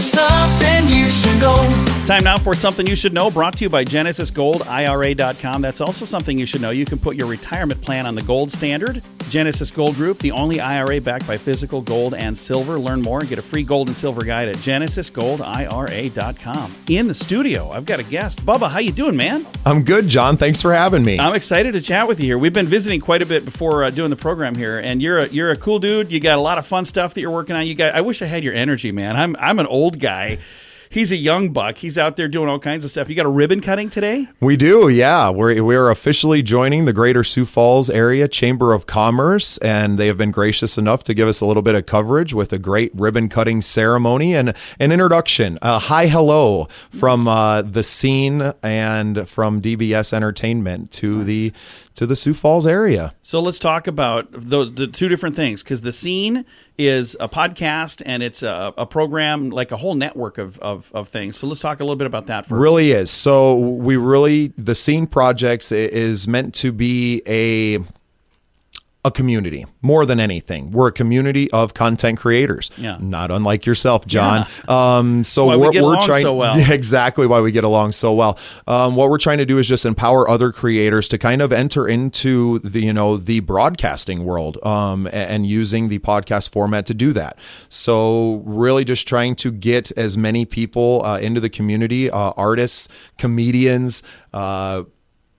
Something you should know. Time now for Something You Should Know, brought to you by GenesisGoldIRA.com. That's also something you should know. You can put your retirement plan on the gold standard. Genesis Gold Group, the only IRA backed by physical gold and silver. Learn more and get a free gold and silver guide at GenesisGoldIRA.com. In the studio, I've got a guest. Bubba, how you doing, man? I'm good, John. Thanks for having me. I'm excited to chat with you here. We've been visiting quite a bit before doing the program here, and you're a cool dude. You got a lot of fun stuff that you're working on. I wish I had your energy, man. I'm an old guy. He's a young buck. He's out there doing all kinds of stuff. You got a ribbon cutting today? We do, yeah. We're officially joining the Greater Sioux Falls Area Chamber of Commerce, and they have been gracious enough to give us a little bit of coverage with a great ribbon cutting ceremony and an introduction. Hi, hello from the scene and from DBS Entertainment to the Sioux Falls area. So let's talk about the two different things, because the scene is a podcast and it's a program, like a whole network of things. So let's talk a little bit about that first. Really is. So the Scene Projects is meant to be a community more than anything. We're a community of content creators, not unlike yourself, John. Yeah. So why we get along so well. Exactly why we get along so well. What we're trying to do is just empower other creators to kind of enter into the broadcasting world, and using the podcast format to do that. So really just trying to get as many people into the community, artists, comedians,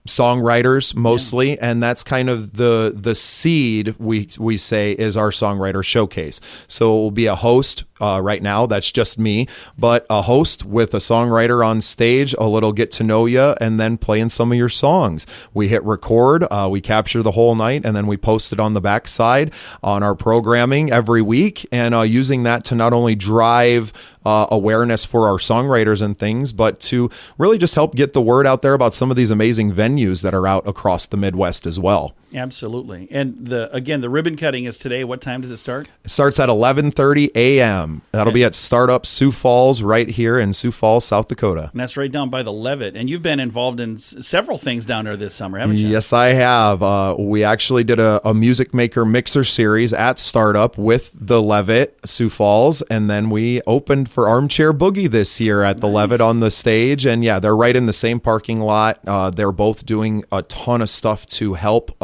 songwriters mostly, and that's kind of the seed we say is our songwriter showcase. So it will be a host. Right now, that's just me, but a host with a songwriter on stage, a little get to know you, and then playing some of your songs. We hit record, we capture the whole night, and then we post it on the backside on our programming every week, and using that to not only drive awareness for our songwriters and things, but to really just help get the word out there about some of these amazing venues that are out across the Midwest as well. Absolutely. And the ribbon cutting is today. What time does it start? It starts at 11:30 a.m. That'll be at Startz Sioux Falls right here in Sioux Falls, South Dakota. And that's right down by the Levitt. And you've been involved in several things down there this summer, haven't you? Yes, I have. We actually did a Music Maker Mixer series at Startup with the Levitt, Sioux Falls, and then we opened for Armchair Boogie this year at the Levitt on the stage. And yeah, they're right in the same parking lot. They're both doing a ton of stuff to help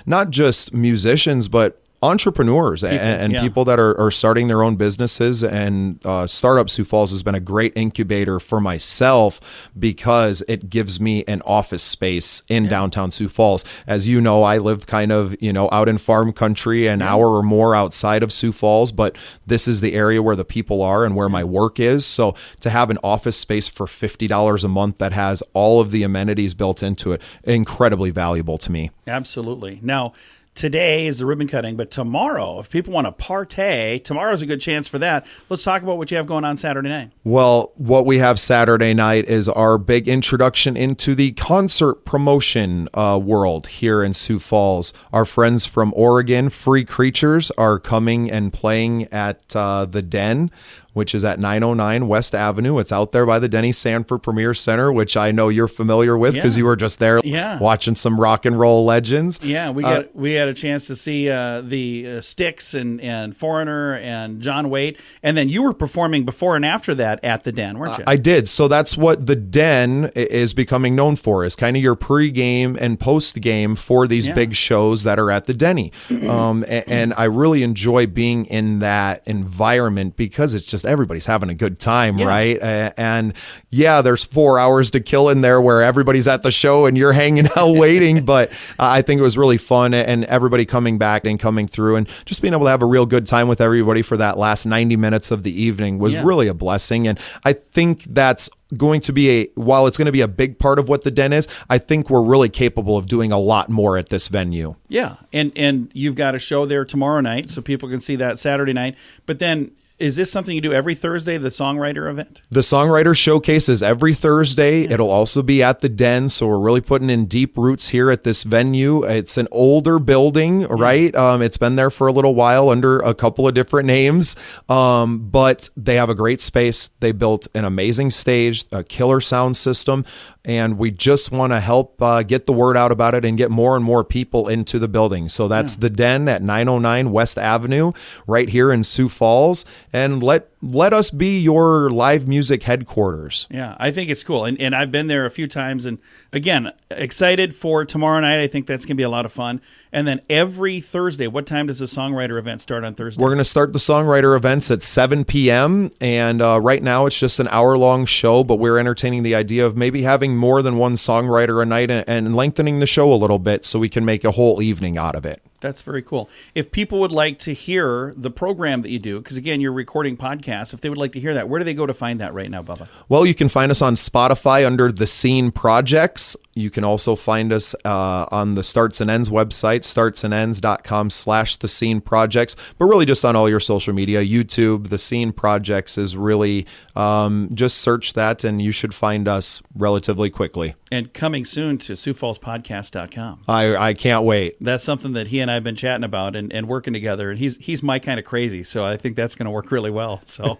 not just musicians, but entrepreneurs and people that are starting their own businesses. And Startup Sioux Falls has been a great incubator for myself because it gives me an office space in downtown Sioux Falls. As you know, I live kind of, out in farm country, an hour or more outside of Sioux Falls, but this is the area where the people are and where my work is. So to have an office space for $50 a month that has all of the amenities built into it, incredibly valuable to me. Absolutely. Now, today is the ribbon cutting, but tomorrow, if people want to partay, tomorrow's a good chance for that. Let's talk about what you have going on Saturday night. Well, what we have Saturday night is our big introduction into the concert promotion world here in Sioux Falls. Our friends from Oregon, Free Creatures, are coming and playing at the Den, which is at 909 West Avenue. It's out there by the Denny Sanford Premier Center, which I know you're familiar with because you were just there watching some rock and roll legends. Yeah, we had a chance to see the Styx and Foreigner and John Waite, and then you were performing before and after that at the Den, weren't you? I did. So that's what the Den is becoming known for, is kind of your pregame and postgame for these big shows that are at the Denny. And I really enjoy being in that environment because it's just everybody's having a good time, right? And there's 4 hours to kill in there where everybody's at the show and you're hanging out waiting. But I think it was really fun, and everybody coming back and coming through and just being able to have a real good time with everybody for that last 90 minutes of the evening was really a blessing. And I think that's going to be while it's going to be a big part of what the Den is, I think we're really capable of doing a lot more at this venue. Yeah. And you've got a show there tomorrow night, so people can see that Saturday night. But then, is this something you do every Thursday, the songwriter event? The songwriter showcase is every Thursday. It'll also be at the Den, so we're really putting in deep roots here at this venue. It's an older building, right? It's been there for a little while under a couple of different names, but they have a great space. They built an amazing stage, a killer sound system, and we just want to help get the word out about it and get more and more people into the building. So that's the Den at 909 West Avenue right here in Sioux Falls. and let us be your live music headquarters. Yeah, I think it's cool. And I've been there a few times. And again, excited for tomorrow night. I think that's going to be a lot of fun. And then every Thursday, what time does the songwriter event start on Thursday? We're going to start the songwriter events at 7 p.m. And right now it's just an hour-long show, but we're entertaining the idea of maybe having more than one songwriter a night and lengthening the show a little bit so we can make a whole evening out of it. That's very cool. If people would like to hear the program that you do, because again, you're recording podcasts, if they would like to hear that, where do they go to find that right now, Bubba? Well, you can find us on Spotify under The Scene Projects. You can also find us on the Startz and Ends website, startsandends.com/The Scene Projects, but really just on all your social media. YouTube, The Scene Projects is really, just search that and you should find us relatively quickly. And coming soon to SiouxFallsPodcast.com. I can't wait. That's something that he and I have been chatting about and working together. And he's my kind of crazy, so I think that's going to work really well. So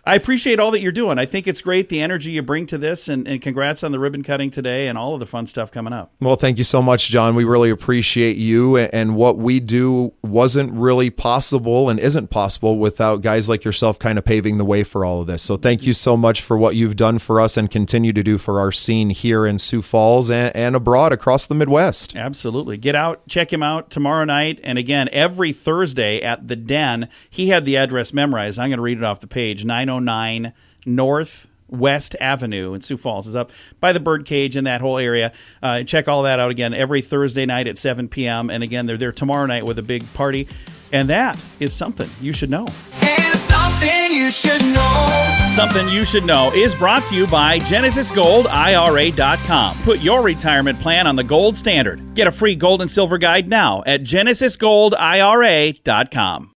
I appreciate all that you're doing. I think it's great, the energy you bring to this, and congrats on the ribbon cutting today and all of the fun stuff coming up. Well, thank you so much, John. We really appreciate you, and what we do wasn't really possible and isn't possible without guys like yourself kind of paving the way for all of this. So thank you so much for what you've done for us and continue to do for our scene here in Sioux Falls and abroad across the Midwest. Absolutely. Get out, check him out tomorrow night. And again, every Thursday at the Den, he had the address memorized. I'm going to read it off the page. 909 North West Avenue in Sioux Falls is up by the Birdcage in that whole area. Check all that out again every Thursday night at 7 p.m. And again, they're there tomorrow night with a big party. And that is something you should know. And something you should know. Something You Should Know is brought to you by GenesisGoldIRA.com. Put your retirement plan on the gold standard. Get a free gold and silver guide now at GenesisGoldIRA.com.